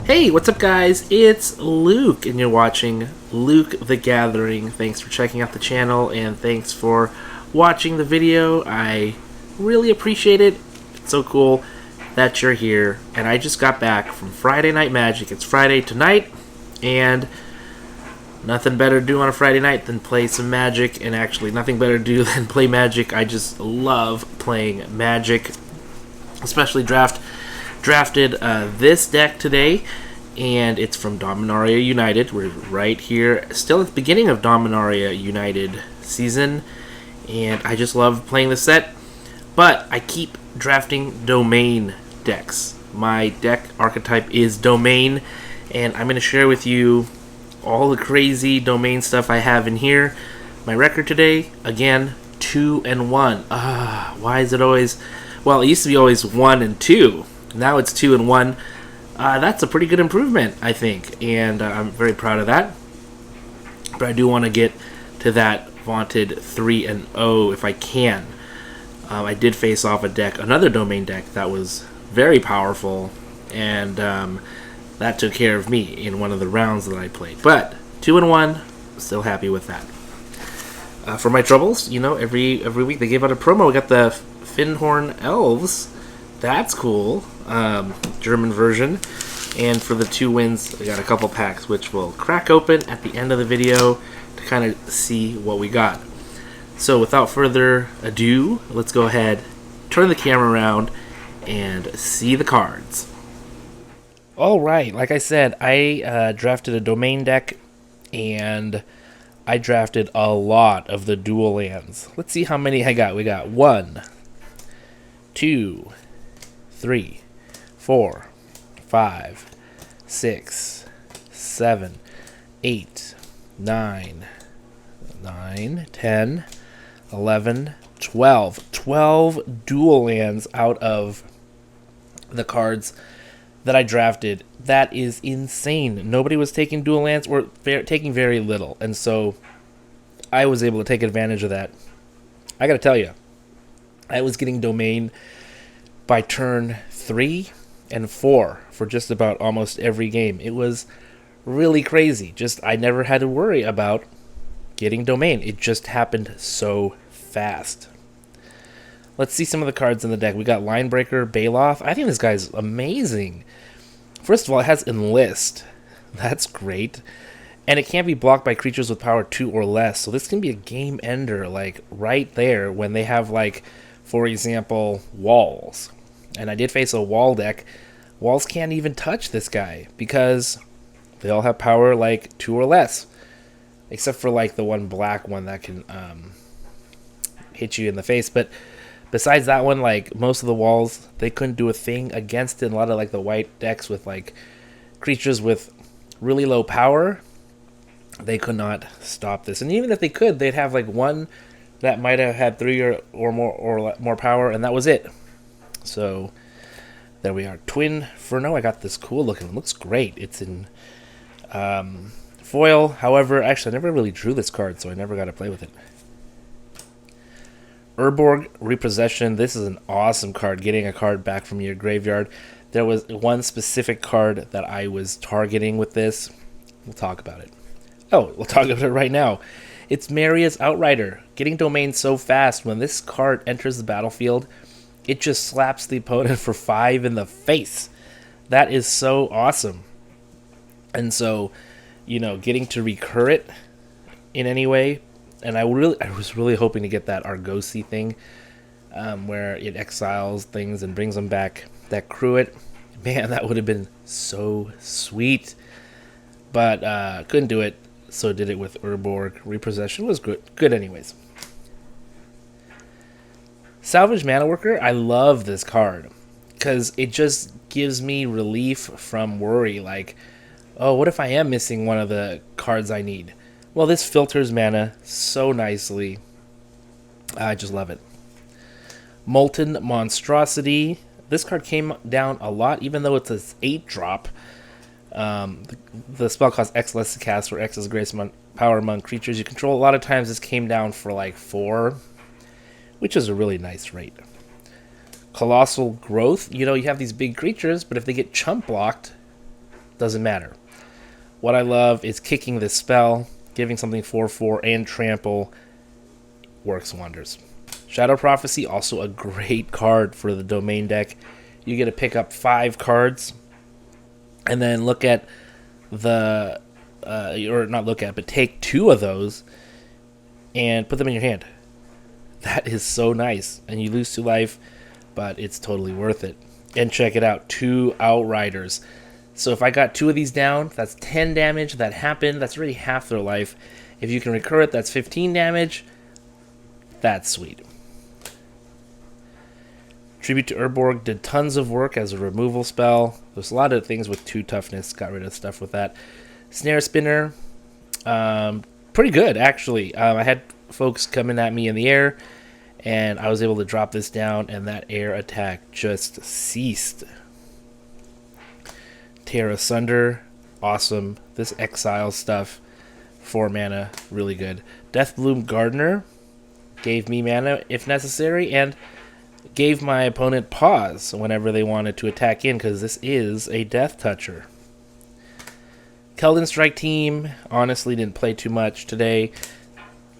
Hey, what's up, guys? It's Luke, and you're watching Luke the Gathering. Thanks for checking out the channel, and thanks for watching the video. I really appreciate it. It's so cool that you're here. And I just got back from Friday Night Magic. It's Friday tonight, and nothing better to do on a Friday night than play some Magic, and actually nothing better to do than play Magic. I just love playing Magic, especially drafted this deck today, and it's from Dominaria United. We're right here, still at the beginning of Dominaria United season, and I just love playing the set. But I keep drafting domain decks. My deck archetype is domain, and I'm going to share with you all the crazy domain stuff I have in here. My record today, again, 2-1. Why is it always... Well, it used to be always 1-2. Now it's 2-1. That's a pretty good improvement, I think, and I'm very proud of that. But I do want to get to that vaunted 3-0 if I can. I did face off another domain deck that was very powerful, and that took care of me in one of the rounds that I played. But 2-1, still happy with that. For my troubles, every week they give out a promo. We got the Fyndhorn Elves. That's cool. German version. And for the 2 wins, we got a couple packs, which we'll crack open at the end of the video to kind of see what we got. So without further ado, let's go ahead, turn the camera around, and see the cards. Alright, like I said, I drafted a domain deck, and I drafted a lot of the dual lands. Let's see how many I got. We got 1, 2, 3, 4, 5, 6, 7, 8, 9, 10, 11, 12. 12 dual lands out of the cards that I drafted. That is insane. Nobody was taking dual lands, or taking very little, and so I was able to take advantage of that. I gotta tell you, I was getting domain by turn 3 and 4 for just about almost every game. It was really crazy. I never had to worry about getting domain. It just happened so fast. Let's see some of the cards in the deck. We got Linebreaker, Baloth. I think this guy's amazing. First of all, it has Enlist. That's great. And it can't be blocked by creatures with power 2 or less. So this can be a game ender, like right there when they have, like, for example, walls. And I did face a wall deck. Walls can't even touch this guy because they all have power like 2 or less. Except for like the one black one that can hit you in the face. But besides that one, like most of the walls, they couldn't do a thing against it. And a lot of like the white decks with like creatures with really low power, they could not stop this. And even if they could, they'd have like one that might have had 3 or more power, and that was it. So there we are. Twin Furno. I got this cool looking. It looks great. It's in foil. However, actually, I never really drew this card, so I never got to play with it. Urborg Repossession. This is an awesome card. Getting a card back from your graveyard. There was one specific card that I was targeting with this. We'll talk about it. Oh, we'll talk about it right now. It's Maria's Outrider. Getting domain so fast. When this card enters the battlefield, it just slaps the opponent for 5 in the face. That is so awesome. And so, getting to recur it in any way. And I was really hoping to get that Argosy thing, where it exiles things and brings them back. That Cruet, man, that would have been so sweet. But couldn't do it, so did it with Urborg. Repossession was good anyways. Salvage Mana Worker, I love this card because it just gives me relief from worry. Like, oh, what if I am missing one of the cards I need? Well, this filters mana so nicely. I just love it. Molten Monstrosity. This card came down a lot, even though it's an 8-drop. The spell costs X less to cast, or X is greatest power among creatures you control. A lot of times this came down for like 4, which is a really nice rate. Colossal Growth. You have these big creatures, but if they get chump blocked, Doesn't matter. What I love is kicking this spell, giving something 4/4 and trample works wonders. Shadow Prophecy, also a great card for the Domain deck. You get to pick up 5 cards, and then look at the, or not look at, but take 2 of those and put them in your hand. That is so nice, and you lose 2 life, but it's totally worth it. And check it out, 2 Outriders. So if I got 2 of these down, that's 10 damage. That happened. That's already half their life. If you can recur it, that's 15 damage. That's sweet. Tribute to Urborg did tons of work as a removal spell. There's a lot of things with 2 toughness. Got rid of stuff with that. Snare Spinner, pretty good, actually. I had folks coming at me in the air, and I was able to drop this down, and that air attack just ceased. Tear Asunder, awesome. This exile stuff, 4 mana, really good. Deathbloom Gardener gave me mana if necessary, and gave my opponent pause whenever they wanted to attack in, because this is a Death Toucher. Keldon Strike Team, honestly didn't play too much today.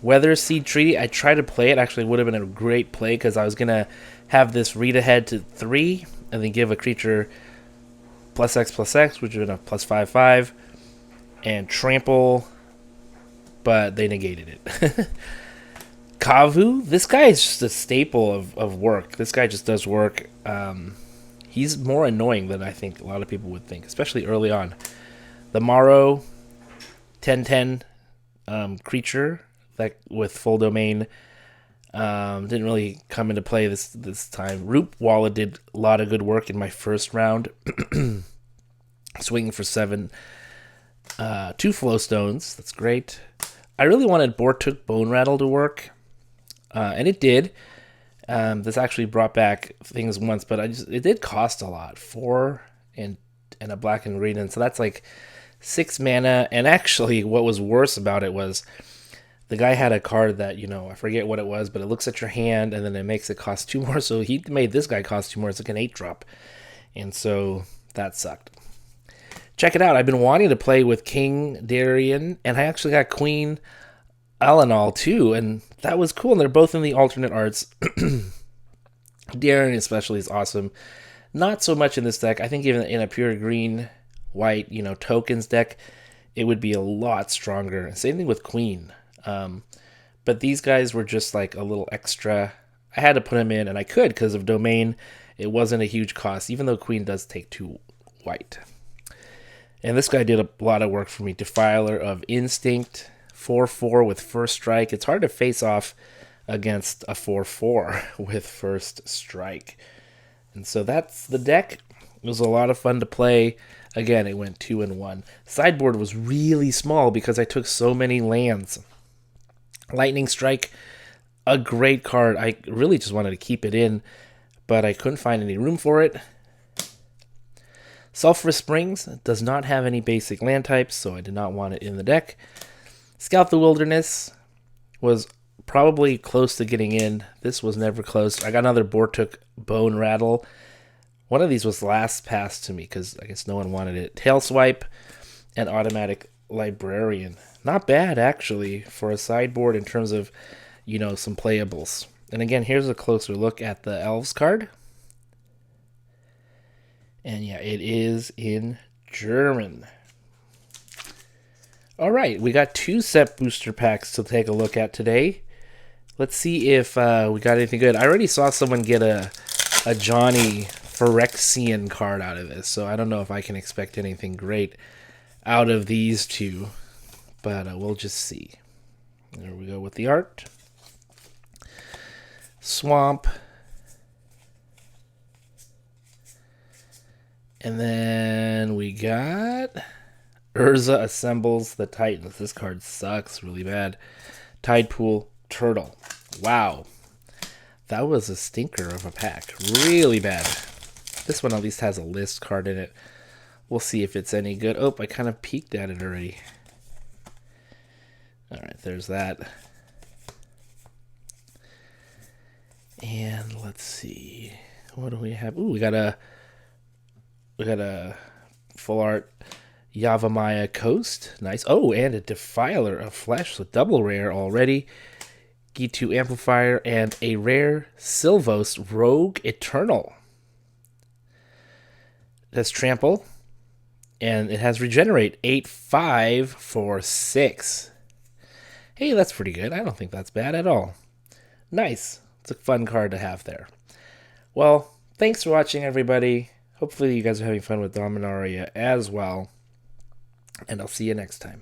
Weather Seed Treaty, I tried to play it. Actually, would have been a great play, because I was going to have this read ahead to 3, and then give a creature +X/+X, which would have been a +5/5, and trample, but they negated it. Kavu, this guy is just a staple of work. This guy just does work. He's more annoying than I think a lot of people would think, especially early on. The Morrow, 10/10 creature that with full domain, didn't really come into play this time. Root Walla did a lot of good work in my first round, swinging for 7, 2 Flowstones. That's great. I really wanted Bortuk Bone Rattle to work. And it did. This actually brought back things once, but it did cost a lot. 4 and a black and green, and so that's like 6 mana. And actually, what was worse about it was the guy had a card that, I forget what it was, but it looks at your hand and then it makes it cost 2 more. So he made this guy cost 2 more. It's like an 8-drop, and so that sucked. Check it out. I've been wanting to play with King Darian, and I actually got Queen Alanal too, and that was cool. And they're both in the alternate arts. Darian especially is awesome. Not so much in this deck. I think even in a pure green, white, tokens deck, it would be a lot stronger. Same thing with Queen. But these guys were just like a little extra. I had to put them in, and I could because of domain. It wasn't a huge cost, even though Queen does take 2 white. And this guy did a lot of work for me. Defiler of Instinct, 4/4 with first strike. It's hard to face off against a 4/4 with first strike. And so that's the deck. It was a lot of fun to play. Again, it went 2-1. Sideboard was really small because I took so many lands. Lightning Strike, a great card. I really just wanted to keep it in, but I couldn't find any room for it. Sulphurous Springs does not have any basic land types, so I did not want it in the deck. Scout the Wilderness was probably close to getting in. This was never close. I got another Bortuk Bone Rattle. One of these was last passed to me because I guess no one wanted it. Tail Swipe and Automatic Librarian. Not bad, actually, for a sideboard in terms of, some playables. And again, here's a closer look at the Elves card. And yeah, it is in German. All right, we got 2 set booster packs to take a look at today. Let's see if we got anything good. I already saw someone get a Johnny Phyrexian card out of this, so I don't know if I can expect anything great out of these 2, but we'll just see. There we go with the art. Swamp. And then we got Urza Assembles the Titans. This card sucks really bad. Tidepool Turtle. Wow. That was a stinker of a pack. Really bad. This one at least has a list card in it. We'll see if it's any good. Oh, I kind of peeked at it already. Alright, there's that. And let's see. What do we have? Ooh, we got a full art Yavimaya Coast. Nice. Oh, and a Defiler of Flesh, so double rare already. Gitu Amplifier, and a rare Sylvos Rogue Eternal. That's Trample, and it has Regenerate. 8/5 for 6. Hey, that's pretty good. I don't think that's bad at all. Nice. It's a fun card to have there. Well, thanks for watching, everybody. Hopefully you guys are having fun with Dominaria as well. And I'll see you next time.